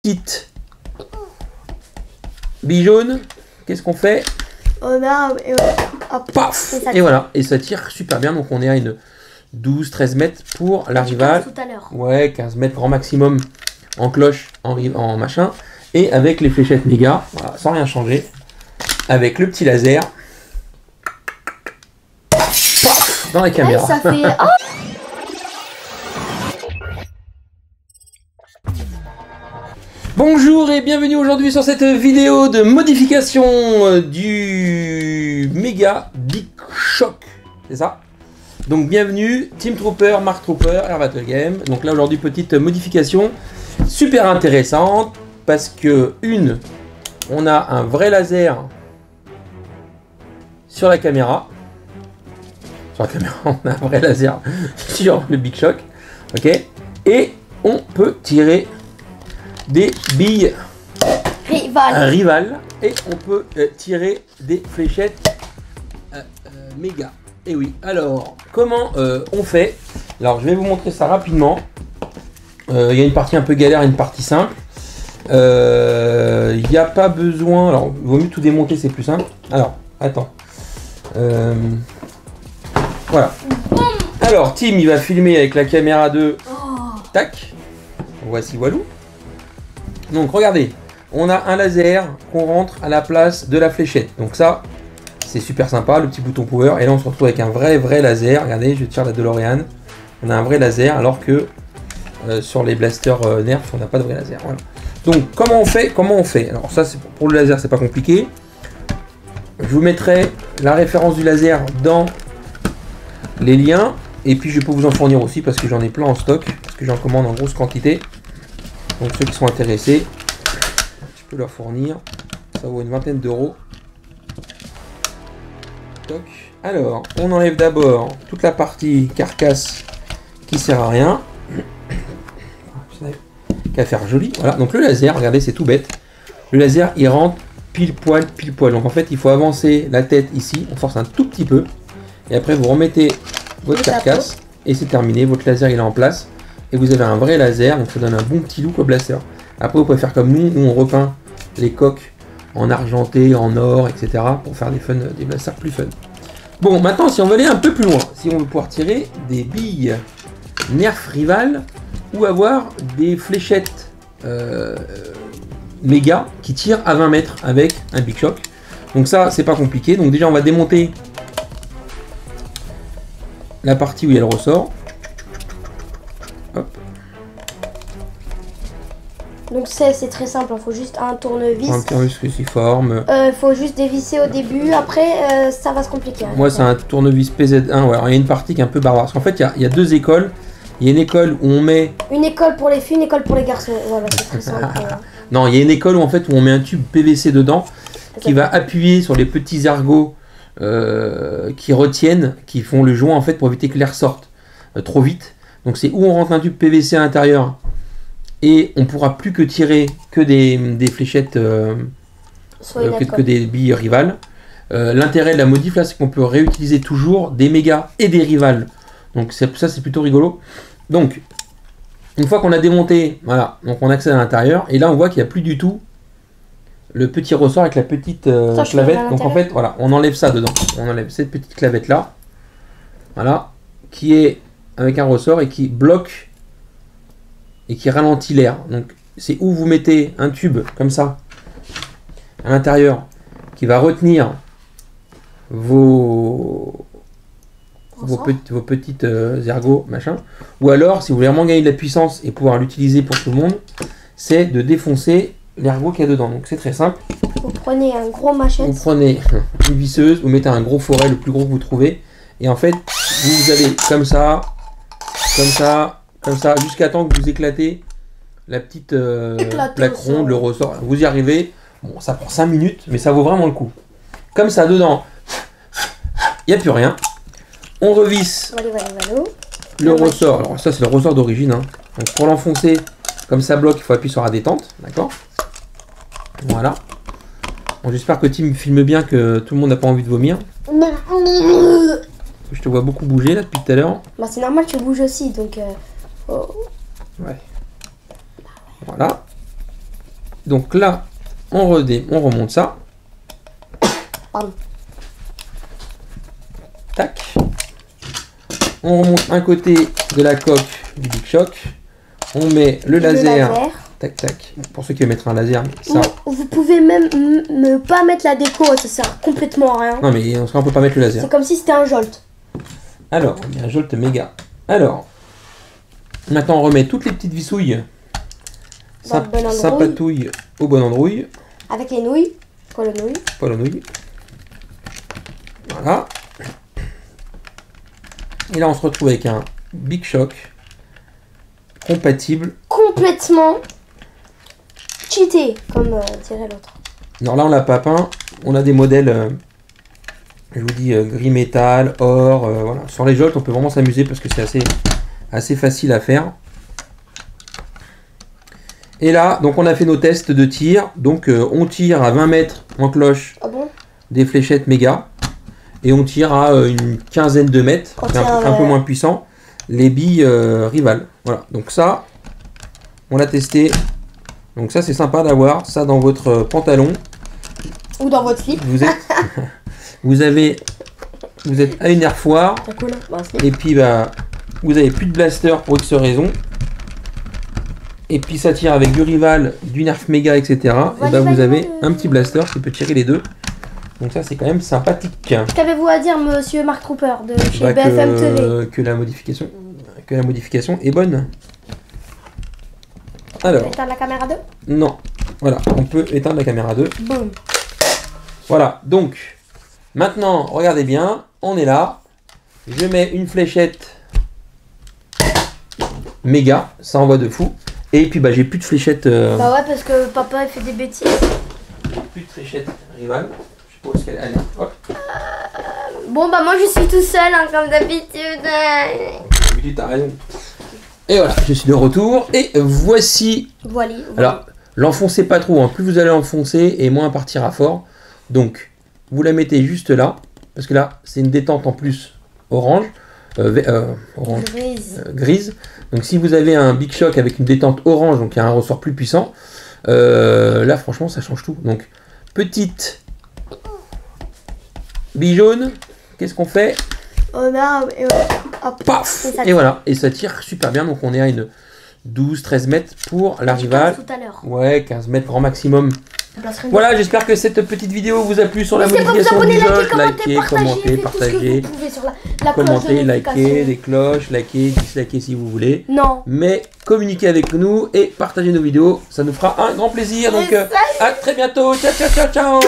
petite bille jaune, qu'est-ce qu'on fait? On a et hop, paf, et voilà, et ça tire super bien. Donc on est à une 12-13 mètres pour la rivale. Tout à l'heure. Ouais, 15 mètres grand maximum en cloche, en machin. Et avec les fléchettes méga, voilà, sans rien changer. Avec le petit laser. Paf, dans la caméra. Ouais, ça fait... Oh. Bonjour et bienvenue aujourd'hui sur cette vidéo de modification du Mega Big Shock. C'est ça? Donc bienvenue Team Trooper, Mark Trooper, Air Battle Game. Donc là aujourd'hui petite modification super intéressante parce que on a un vrai laser sur la caméra. Sur la caméra, on a un vrai laser sur le Big Shock. Ok. Et on peut tirer des billes rivales et on peut tirer des fléchettes méga. Et oui, alors comment on fait? Alors je vais vous montrer ça rapidement. Il y a une partie un peu galère et une partie simple. Il n'y a pas besoin, alors il vaut mieux tout démonter, c'est plus simple. Alors attends, voilà. Alors Tim il va filmer avec la caméra 2. Tac, voici Walou. Donc regardez, on a un laser qu'on rentre à la place de la fléchette. Donc ça, c'est super sympa, le petit bouton power. Et là on se retrouve avec un vrai laser. Regardez, je tire la DeLorean. On a un vrai laser alors que sur les blasters Nerf, on n'a pas de vrai laser. Voilà. Donc comment on fait? Alors ça, c'est pour le laser, c'est pas compliqué. Je vous mettrai la référence du laser dans les liens. Et puis je peux vous en fournir aussi parce que j'en ai plein en stock. Parce que j'en commande en grosse quantité. Donc ceux qui sont intéressés, je peux leur fournir. Ça vaut une vingtaine d'euros. Alors, on enlève d'abord toute la partie carcasse qui sert à rien. Qu'à faire joli. Voilà, donc le laser, regardez, c'est tout bête. Le laser, il rentre pile poil. Donc en fait, il faut avancer la tête ici. On force un tout petit peu. Et après, vous remettez votre carcasse. Et c'est terminé. Votre laser, il est en place. Et vous avez un vrai laser, donc ça donne un bon petit look au blaster. Après vous pouvez faire comme nous on repeint les coques en argenté, en or, etc. pour faire des blasters plus fun. Bon, maintenant si on veut aller un peu plus loin, si on veut pouvoir tirer des billes Nerf rivales ou avoir des fléchettes méga qui tirent à 20 mètres avec un Big Shock. Donc ça c'est pas compliqué, donc déjà on va démonter la partie où il y a le ressort. Donc c'est très simple, il faut juste un tournevis. Un tournevis cruciforme. Il faut juste dévisser au début, après ça va se compliquer. Moi c'est un tournevis PZ1, ouais. Alors, il y a une partie qui est un peu barbare. Parce qu'en fait il y a deux écoles. Il y a une école où on met... Une école pour les filles, une école pour les garçons. Voilà, c'est très simple. Non, il y a une école où en fait où on met un tube PVC dedans qui va appuyer sur les petits ergots qui retiennent, qui font le joint en fait pour éviter que l'air sorte trop vite. Donc c'est où on rentre un tube PVC à l'intérieur. Et on pourra plus que tirer que des fléchettes, que des billes rivales. L'intérêt de la modif là, c'est qu'on peut réutiliser toujours des mégas et des rivales. Donc ça c'est plutôt rigolo. Donc une fois qu'on a démonté, voilà, donc on accède à l'intérieur et là on voit qu'il n'y a plus du tout le petit ressort avec la petite clavette. Donc en fait voilà, on enlève ça dedans. On enlève cette petite clavette là, voilà, qui est avec un ressort et qui bloque et qui ralentit l'air. Donc c'est où vous mettez un tube comme ça à l'intérieur qui va retenir vos petites ergots machin. Ou alors si vous voulez vraiment gagner de la puissance et pouvoir l'utiliser pour tout le monde, c'est de défoncer l'ergot qu'il y a dedans. Donc c'est très simple. Vous prenez un gros machette. Vous prenez une visseuse, vous mettez un gros forêt, le plus gros que vous trouvez, et en fait vous allez comme ça, jusqu'à temps que vous éclatez la petite plaque ronde, le ressort. Vous y arrivez. Bon, ça prend 5 minutes, mais ça vaut vraiment le coup. Comme ça, dedans, il n'y a plus rien. On revisse le ressort. Alors ça, c'est le ressort d'origine. Hein. Donc pour l'enfoncer, comme ça bloque, il faut appuyer sur la détente. D'accord? Voilà. Bon, j'espère que Tim filme bien, que tout le monde n'a pas envie de vomir. Je te vois beaucoup bouger là depuis tout à l'heure. Bah c'est normal, tu bouges aussi, donc... Ouais. Voilà. Donc là, on remonte ça. Pardon. Tac. On remonte un côté de la coque du Big Shock. On met le laser. Tac, tac. Pour ceux qui veulent mettre un laser, ça. Vous pouvez même ne pas mettre la déco, ça sert complètement à rien. Non, mais on ne peut pas mettre le laser. C'est comme si c'était un jolt. Alors, il y a un jolt méga. Alors, maintenant on remet toutes les petites vissouilles. Ça patouille au bon androuille. Avec les nouilles. Pas le nouille. Voilà. Et là on se retrouve avec un Big Shock compatible. Complètement cheaté, comme dirait l'autre. Alors là on l'a pas peint. On a des modèles, je vous dis, gris métal, or. Voilà. Sur les jolts on peut vraiment s'amuser parce que c'est assez facile à faire. Et là, donc on a fait nos tests de tir. Donc on tire à 20 mètres en cloche des fléchettes méga. Et on tire à une quinzaine de mètres, c'est un peu moins puissant, les billes rivales. Voilà, donc ça, on l'a testé. Donc ça, c'est sympa d'avoir ça dans votre pantalon. Ou dans votre slip. Vous êtes à une air foire. Cool. Et puis, bah, vous avez plus de blaster pour X raison. Et puis ça tire avec du rival, du nerf méga, etc. Et bah vous avez un petit blaster qui peut tirer les deux. Donc ça c'est quand même sympathique. Qu'avez-vous à dire, monsieur Mark Trooper de chez BFM TV? Que la modification est bonne. Alors. Éteindre la caméra 2? Non. Voilà, on peut éteindre la caméra 2. Boum. Voilà, donc maintenant regardez bien, on est là. Je mets une fléchette méga, ça envoie de fou. Et puis bah j'ai plus de fléchettes. Bah ouais, parce que papa il fait des bêtises. Plus de fléchettes rivales. Je sais pas où est-ce qu'elle est. Allez, hop. Bon bah moi je suis tout seul hein, comme d'habitude. D'habitude t'as raison. Et voilà, je suis de retour. Et voici. Voilà. Alors, l'enfoncez pas trop. Hein. Plus vous allez enfoncer et moins partira fort. Donc, vous la mettez juste là. Parce que là, c'est une détente en plus orange. Grise. Donc si vous avez un Big Shock avec une détente orange, donc il y a un ressort plus puissant, là franchement ça change tout. Donc petite bille jaune, qu'est-ce qu'on fait? Paf! Et voilà, et ça tire super bien, donc on est à une 12-13 mètres pour la rivale. Ouais, 15 mètres grand maximum. Voilà, j'espère que cette petite vidéo vous a plu sur la modification du jeu. Likez, commentez, partagez, commentez, likez, les cloches, likez, dislikez si vous voulez. Non. Mais communiquez avec nous et partagez nos vidéos, ça nous fera un grand plaisir. Donc à très bientôt, ciao ciao ciao ciao.